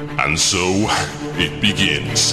And so, it begins.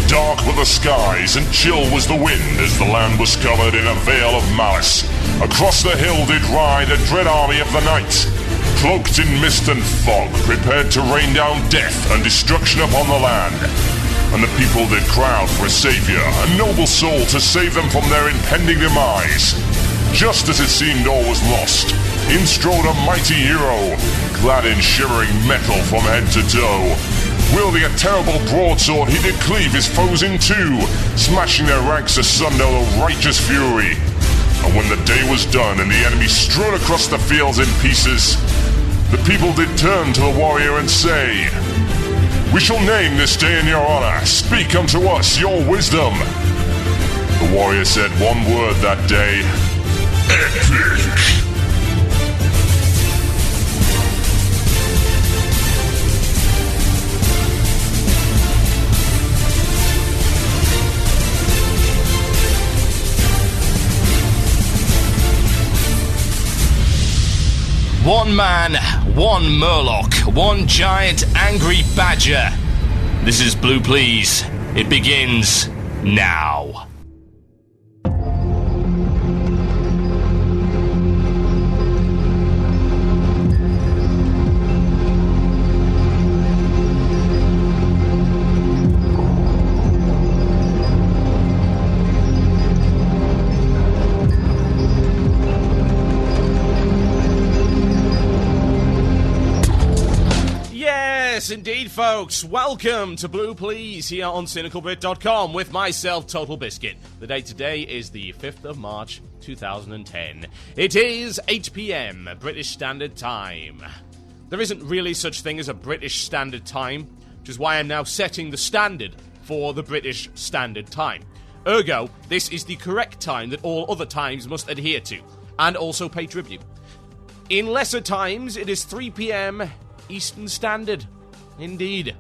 Dark were the skies and chill was the wind as the land was covered in a veil of malice. Across the hill did ride a dread army of the night, cloaked in mist and fog, prepared to rain down death and destruction upon the land. And the people did crowd for a savior, a noble soul to save them from their impending demise. Just as it seemed all was lost, in strode a mighty hero, clad in shivering metal from head to toe. Wielding a terrible broadsword, he did cleave his foes in two, smashing their ranks asunder with righteous fury. And when the day was done and the enemy strewn across the fields in pieces, the people did turn to the warrior and say, "We shall name this day in your honor. Speak unto us your wisdom." The warrior said one word that day: epic. One man, one Murloc, one giant angry badger. This is Blue Please. It begins now. Yes, indeed, folks. Welcome to Blue Please here on CynicalBit.com with myself, Total Biscuit. The date today is the 5th of March, 2010. It is 8 p.m. British Standard Time. There isn't really such thing as a British Standard Time, which is why I'm now setting the standard for the British Standard Time. Ergo, this is the correct time that all other times must adhere to, and also pay tribute. In lesser times, it is 3 p.m. Eastern Standard. Indeed.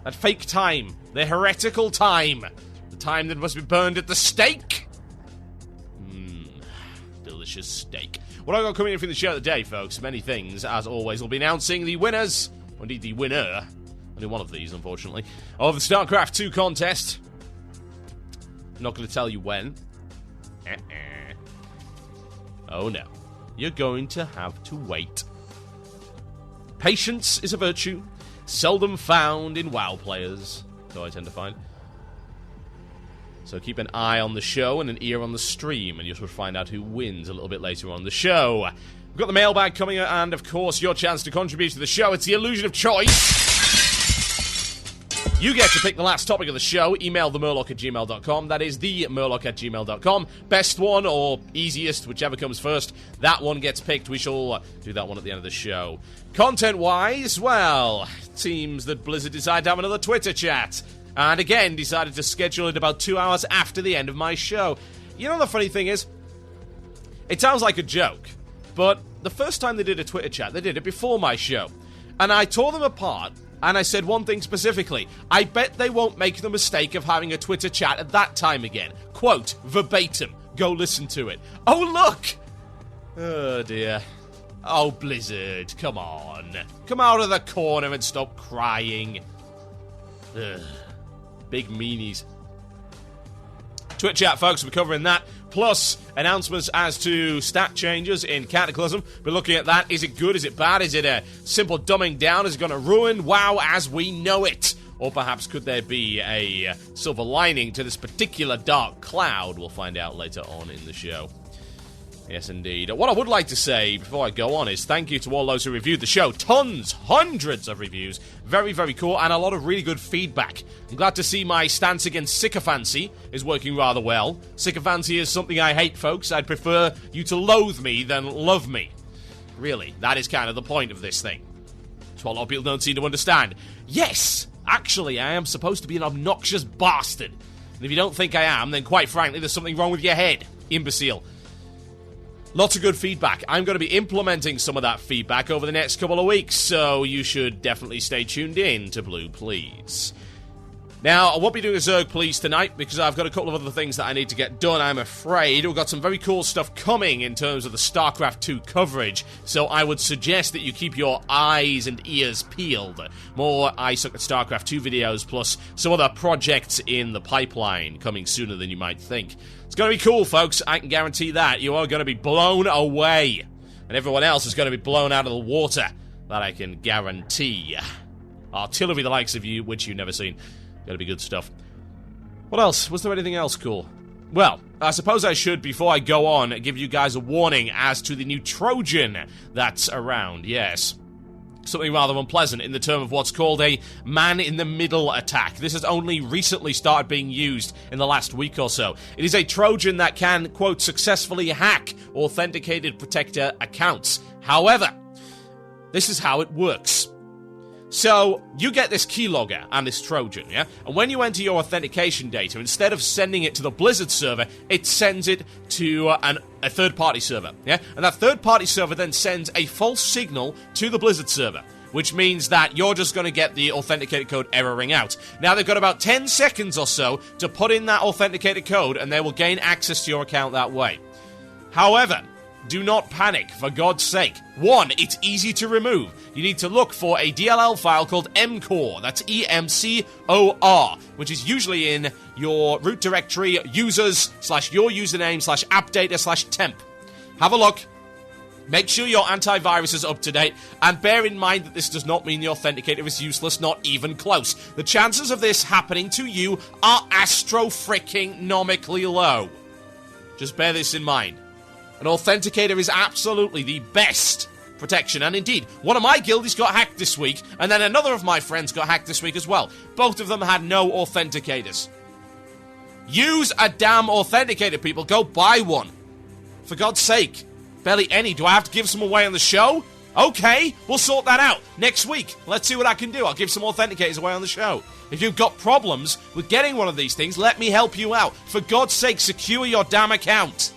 That fake time. The heretical time. The time that must be burned at the stake. Delicious steak. What I've got coming in from the show today, folks, many things. As always, we'll be announcing the winners, or indeed the winner, only one of these, unfortunately, of the StarCraft 2 contest. I'm not going to tell you when. Oh no. You're going to have to wait. Patience is a virtue seldom found in WoW players, so I tend to find. So keep an eye on the show and an ear on the stream, and you'll find out who wins a little bit later on the show. We've got the mailbag coming, and of course, your chance to contribute to the show. It's the illusion of choice. You get to pick the last topic of the show. Email themurloc@gmail.com. That is themurloc@gmail.com. Best one or easiest, whichever comes first, that one gets picked. We shall do that one at the end of the show. Content-wise, well, it seems that Blizzard decided to have another Twitter chat. And again, decided to schedule it about 2 hours after the end of my show. You know, the funny thing is, it sounds like a joke, but the first time they did a Twitter chat, they did it before my show. And I tore them apart, and I said one thing specifically: I bet they won't make the mistake of having a Twitter chat at that time again. Quote, verbatim. Go listen to it. Oh, look! Oh, dear. Oh, Blizzard, come on. Come out of the corner and stop crying. Ugh. Big meanies. Twitch chat, folks, we're covering that. Plus, announcements as to stat changes in Cataclysm. We're looking at that. Is it good? Is it bad? Is it a simple dumbing down? Is it going to ruin WoW as we know it? Or perhaps could there be a silver lining to this particular dark cloud? We'll find out later on in the show. Yes, indeed. What I would like to say before I go on is thank you to all those who reviewed the show. Tons, hundreds of reviews. Very, very cool, and a lot of really good feedback. I'm glad to see my stance against sycophancy is working rather well. Sycophancy is something I hate, folks. I'd prefer you to loathe me than love me. Really, that is kind of the point of this thing. That's what a lot of people don't seem to understand. Yes, actually, I am supposed to be an obnoxious bastard. And if you don't think I am, then quite frankly, there's something wrong with your head, imbecile. Lots of good feedback. I'm going to be implementing some of that feedback over the next couple of weeks, so you should definitely stay tuned in to Blue Please. Now, I won't be doing a Zerg Police tonight because I've got a couple of other things that I need to get done, I'm afraid. We've got some very cool stuff coming in terms of the StarCraft 2 coverage, so I would suggest that you keep your eyes and ears peeled. More I Suck at StarCraft 2 videos, plus some other projects in the pipeline coming sooner than you might think. It's going to be cool, folks. I can guarantee that. You are going to be blown away. And everyone else is going to be blown out of the water. That I can guarantee. Artillery the likes of you, which you've never seen. Gotta be good stuff. What else? Was there anything else cool? Well, I suppose I should, before I go on, give you guys a warning as to the new Trojan that's around, yes. Something rather unpleasant in the term of what's called a man-in-the-middle attack. This has only recently started being used in the last week or so. It is a Trojan that can, quote, successfully hack authenticated protector accounts. However, this is how it works. So, you get this keylogger and this Trojan, yeah? And when you enter your authentication data, instead of sending it to the Blizzard server, it sends it to a third-party server, yeah? And that third-party server then sends a false signal to the Blizzard server, which means that you're just going to get the authenticated code erroring out. Now, they've got about 10 seconds or so to put in that authenticated code, and they will gain access to your account that way. However, do not panic, for God's sake. One, it's easy to remove. You need to look for a DLL file called mcor, that's EMCOR, which is usually in your root directory users/your username/appdata/temp. Have a look. Make sure your antivirus is up to date, and bear in mind that this does not mean the authenticator is useless, not even close. The chances of this happening to you are astro-freaking-nomically low. Just bear this in mind. An authenticator is absolutely the best protection, and indeed, one of my guildies got hacked this week, and then another of my friends got hacked this week as well. Both of them had no authenticators. Use a damn authenticator, people. Go buy one. For God's sake. Barely any. Do I have to give some away on the show? Okay, we'll sort that out next week. Let's see what I can do. I'll give some authenticators away on the show. If you've got problems with getting one of these things, let me help you out. For God's sake, secure your damn account.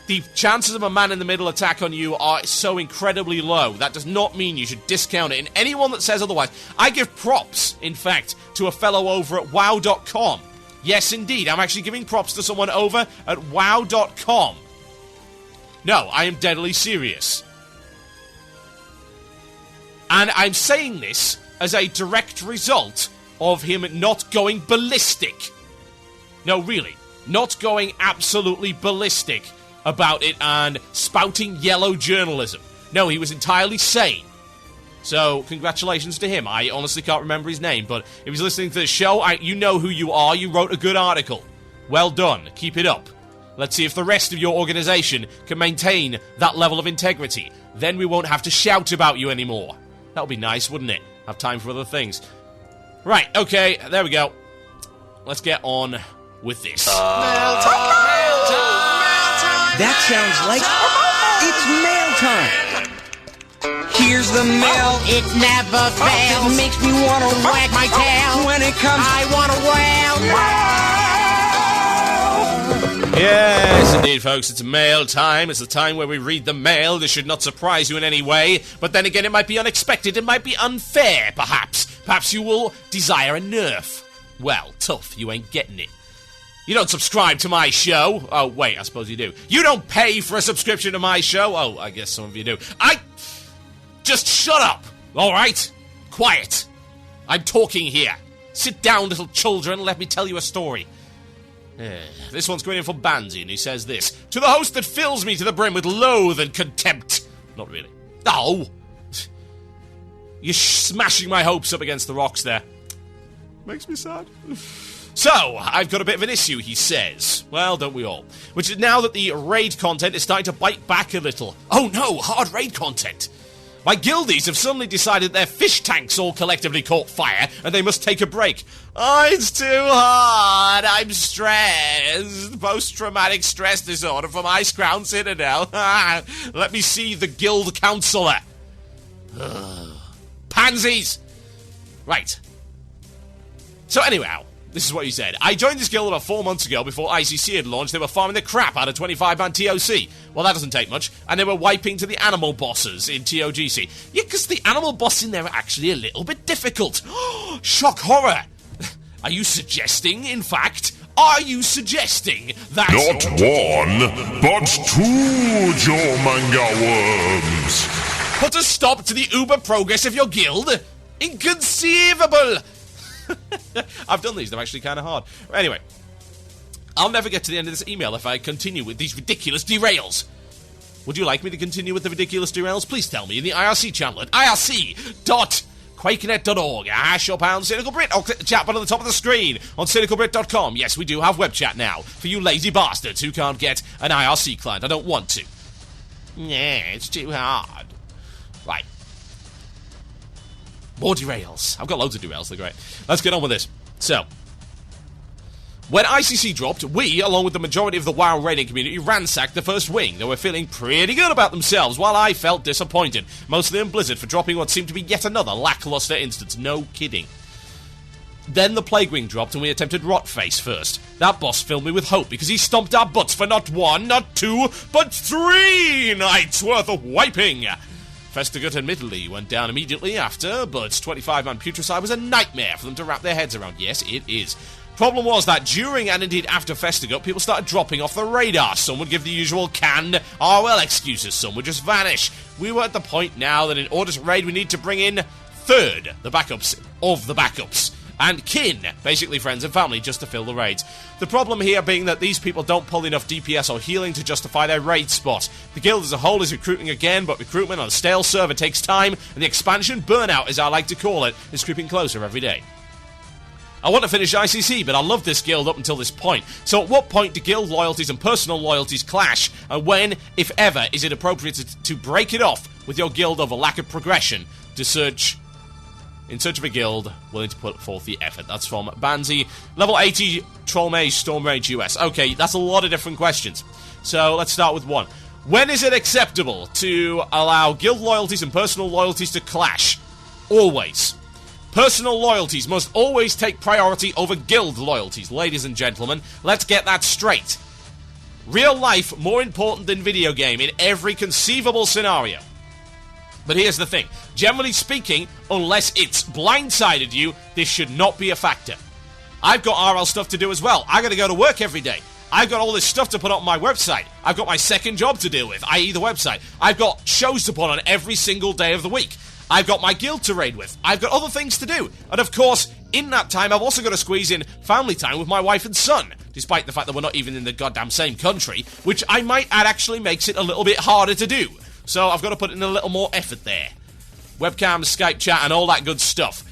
The chances of a man-in-the-middle attack on you are so incredibly low. That does not mean you should discount it. And anyone that says otherwise, I give props, in fact, to a fellow over at WoW.com. Yes, indeed, I'm actually giving props to someone over at WoW.com. No, I am deadly serious. And I'm saying this as a direct result of him not going ballistic. No, really, not going absolutely ballistic about it and spouting yellow journalism. No, he was entirely sane. So, congratulations to him. I honestly can't remember his name, but if he's listening to the show, you know who you are. You wrote a good article. Well done. Keep it up. Let's see if the rest of your organization can maintain that level of integrity. Then we won't have to shout about you anymore. That would be nice, wouldn't it? Have time for other things. Right, okay, there we go. Let's get on with this. That sounds like it's mail time. Here's the mail. It never fails. It makes me want to wag my tail. When it comes, I want to wail. Yes, indeed, folks, it's mail time. It's the time where we read the mail. This should not surprise you in any way. But then again, it might be unexpected. It might be unfair, perhaps. Perhaps you will desire a nerf. Well, tough. You ain't getting it. You don't subscribe to my show. Oh, wait, I suppose you do. You don't pay for a subscription to my show. Oh, I guess some of you do. Just shut up, all right? Quiet. I'm talking here. Sit down, little children. Let me tell you a story. This one's going in for Banzi, and he says this. To the host that fills me to the brim with loathe and contempt. Not really. Oh! You're smashing my hopes up against the rocks there. Makes me sad. So, I've got a bit of an issue, he says. Well, don't we all? Which is now that the raid content is starting to bite back a little. Oh no, hard raid content. My guildies have suddenly decided their fish tanks all collectively caught fire, and they must take a break. Oh, it's too hard. I'm stressed. Post-traumatic stress disorder from Ice Crown Citadel. Let me see the guild counselor. Pansies! Right. So anyhow, This is what he said. I joined this guild about 4 months ago before ICC had launched. They were farming the crap out of 25-man TOC. Well, that doesn't take much. And they were wiping to the animal bosses in TOGC. Yeah, because the animal boss in there are actually a little bit difficult. Shock horror. Are you suggesting, in fact... Are you suggesting that... Not one, but two Jormungandr worms. Put a stop to the uber progress of your guild? Inconceivable! I've done these, they're actually kind of hard. Anyway, I'll never get to the end of this email if I continue with these ridiculous derails. Would you like me to continue with the ridiculous derails? Please tell me in the IRC channel at irc.quakenet.org. Hash or pound Cynical Brit, or click the chat button at the top of the screen on cynicalbrit.com. Yes, we do have web chat now for you lazy bastards who can't get an IRC client. I don't want to. Yeah, it's too hard. Right. More derails. I've got loads of derails, they're great. Let's get on with this. So, when ICC dropped, we, along with the majority of the WoW raiding community, ransacked the first wing. They were feeling pretty good about themselves, while I felt disappointed. Mostly on Blizzard for dropping what seemed to be yet another lackluster instance. No kidding. Then the Plague Wing dropped and we attempted Rotface first. That boss filled me with hope because he stomped our butts for not 1, not 2, but 3 nights worth of wiping. Festigut admittedly went down immediately after, but 25-man Putricide was a nightmare for them to wrap their heads around. Yes, it is. Problem was that during and indeed after Festigut, people started dropping off the radar. Some would give the usual canned IRL excuses, some would just vanish. We were at the point now that in order to raid, we need to bring in third, the backups of the backups. And kin, basically friends and family, just to fill the raids. The problem here being that these people don't pull enough DPS or healing to justify their raid spot. The guild as a whole is recruiting again, but recruitment on a stale server takes time, and the expansion burnout, as I like to call it, is creeping closer every day. I want to finish ICC, but I love this guild up until this point. So at what point do guild loyalties and personal loyalties clash, and when, if ever, is it appropriate to break it off with your guild over lack of progression in search of a guild willing to put forth the effort? That's from Banzi. Level 80, Troll Mage, Storm Rage US. Okay, that's a lot of different questions. So let's start with one. When is it acceptable to allow guild loyalties and personal loyalties to clash? Always. Personal loyalties must always take priority over guild loyalties. Ladies and gentlemen, let's get that straight. Real life more important than video game in every conceivable scenario. But here's the thing. Generally speaking, unless it's blindsided you, this should not be a factor. I've got RL stuff to do as well. I gotta go to work every day. I've got all this stuff to put on my website. I've got my second job to deal with, i.e. the website. I've got shows to put on every single day of the week. I've got my guild to raid with. I've got other things to do. And of course, in that time, I've also got to squeeze in family time with my wife and son, despite the fact that we're not even in the goddamn same country, which I might add actually makes it a little bit harder to do. So I've got to put in a little more effort there. Webcam, Skype chat, and all that good stuff.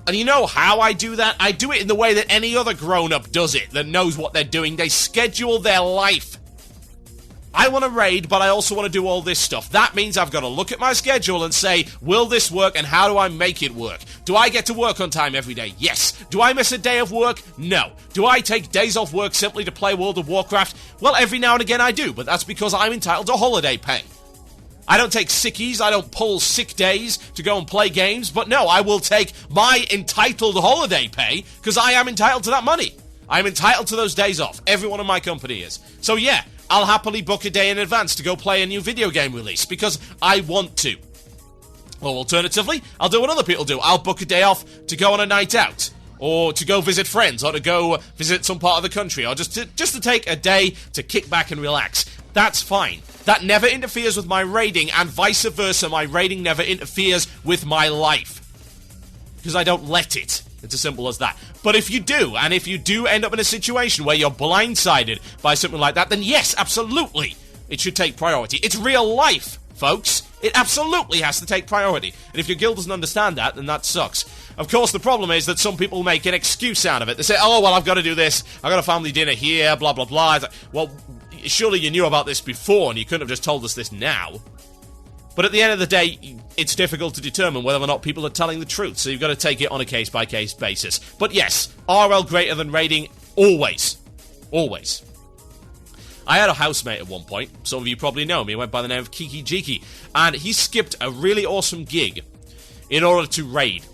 And you know how I do that? I do it in the way that any other grown-up does it, that knows what they're doing. They schedule their life. I want to raid, but I also want to do all this stuff. That means I've got to look at my schedule and say, will this work and how do I make it work? Do I get to work on time every day? Yes. Do I miss a day of work? No. Do I take days off work simply to play World of Warcraft? Well, every now and again I do, but that's because I'm entitled to holiday pay. I don't take sickies, I don't pull sick days to go and play games, but no, I will take my entitled holiday pay because I am entitled to that money. I am entitled to those days off. Everyone in my company is. So yeah, I'll happily book a day in advance to go play a new video game release because I want to. Or alternatively, I'll do what other people do. I'll book a day off to go on a night out, or to go visit friends, or to go visit some part of the country, or just to take a day to kick back and relax. That's fine. That never interferes with my raiding, and vice versa, my raiding never interferes with my life. Because I don't let it. It's as simple as that. But if you do, and if you do end up in a situation where you're blindsided by something like that, then yes, absolutely, it should take priority. It's real life, folks. It absolutely has to take priority. And if your guild doesn't understand that, then that sucks. Of course, the problem is that some people make an excuse out of it. They say, oh, well, I've got to do this. I've got a family dinner here, blah, blah, blah. It's like, well, surely you knew about this before, and you couldn't have just told us this now. But at the end of the day, it's difficult to determine whether or not people are telling the truth, so you've got to take it on a case-by-case basis. But yes, RL greater than raiding, always. Always. I had a housemate at one point, some of you probably know him, he went by the name of Kiki Jiki, and he skipped a really awesome gig in order to raid.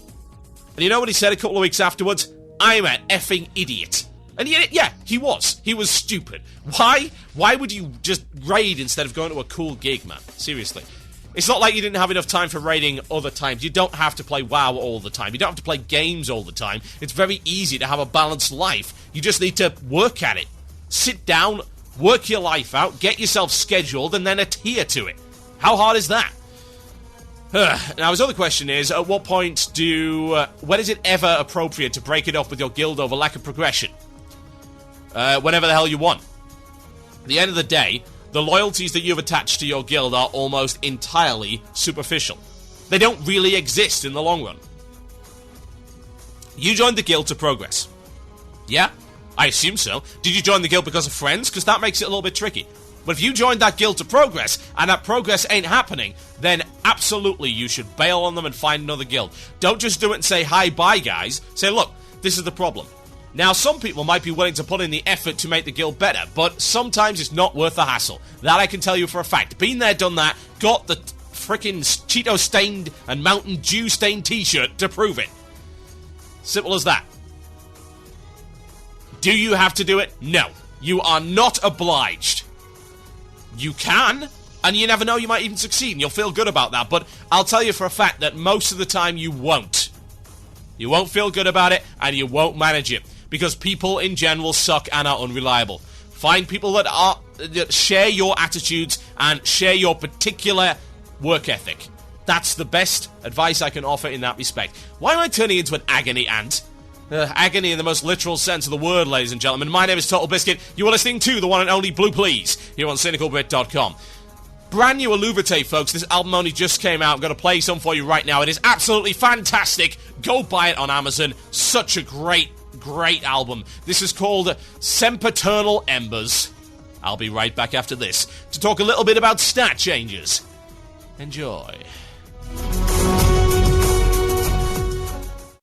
And you know what he said a couple of weeks afterwards? I'm an effing idiot. And yeah, he was. He was stupid. Why? Why would you just raid instead of going to a cool gig, man? Seriously. It's not like you didn't have enough time for raiding other times. You don't have to play WoW all the time. You don't have to play games all the time. It's very easy to have a balanced life. You just need to work at it. Sit down, work your life out, get yourself scheduled, and then adhere to it. How hard is that? Now, his other question is, at what point when is it ever appropriate to break it up with your guild over lack of progression? Whenever the hell you want. At the end of the day, the loyalties that you've attached to your guild are almost entirely superficial. They don't really exist in the long run. You joined the guild to progress. Yeah? I assume so. Did you join the guild because of friends? Because that makes it a little bit tricky. But if you joined that guild to progress, and that progress ain't happening, then absolutely you should bail on them and find another guild. Don't just do it and say, hi, bye, guys. Say, look, this is the problem. Now, some people might be willing to put in the effort to make the guild better, but sometimes it's not worth the hassle. That I can tell you for a fact. Been there, done that, got the frickin' Cheeto-stained and Mountain Dew-stained t-shirt to prove it. Simple as that. Do you have to do it? No. You are not obliged. You can, and you never know, you might even succeed, and you'll feel good about that, but I'll tell you for a fact that most of the time you won't. You won't feel good about it, and you won't manage it. Because people in general suck and are unreliable. Find people that share your attitudes and share your particular work ethic. That's the best advice I can offer in that respect. Why am I turning into an agony ant? Agony in the most literal sense of the word, ladies and gentlemen. My name is Total Biscuit. You are listening to the one and only Blue Please here on CynicalBrit.com. Brand new Illuvite, folks. This album only just came out. I'm going to play some for you right now. It is absolutely fantastic. Go buy it on Amazon. Such a great album. This is called Sempiternal Embers. I'll be right back after this to talk a little bit about stat changes. Enjoy.